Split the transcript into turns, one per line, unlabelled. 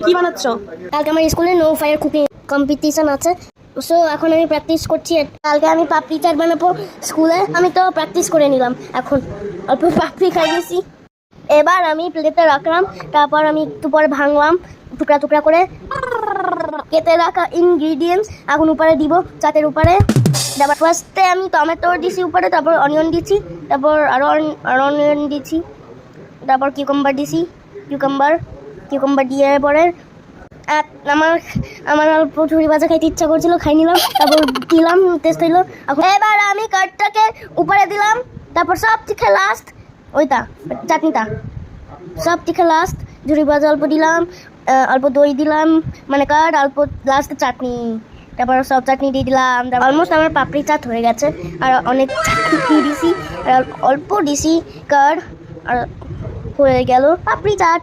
কি বানাচ্ছো?
কালকে আমার স্কুলে নো ফায়ার কুকিং কম্পিটিশন আছে, সো এখন আমি প্র্যাকটিস করছি। কালকে আমি পাপড়ি চাট বানাবো স্কুলে, আমি তো প্র্যাকটিস করে নিলাম। এখন অল্প পাপড়ি খাই গেছি, এবার আমি প্লেটে রাখলাম, তারপর আমি একটু পরে ভাঙলাম টুকরা টুকরা করে। কেটে রাখা ইনগ্রিডিয়েন্টস এখন উপরে দিব চাটের উপরে। তারপর ফার্স্টে আমি টমেটো দিছি উপরে, তারপর অনিয়ন দিছি, তারপর আরও অনিয়ন দিছি, তারপর কিউকাম্বার দিছি, কিউকাম্বার দিয়ে পরে আমার অল্প ঝুড়ি ভাজা খাইতে ইচ্ছা করছিল, খাই নিলাম, তারপর দিলাম, টেস্ট হইলো। এবার আমি কাঠটাকে উপরে দিলাম, তারপর সব থেকে লাস্ট ওইটা চাটনিটা, সব থেকে লাস্ট ঝুড়ি ভাজা অল্প দিলাম, অল্প দই দিলাম, মানে কাঠ, অল্প লাস্ট চাটনি, তারপর সব চাটনি দিয়ে দিলাম। অলমোস্ট আমার পাপড়ি চাট হয়ে গেছে, আর অনেক চাটনি দিছি, আর অল্প দিছি কাঠ, আর হয়ে গেল পাপড়ি চাট।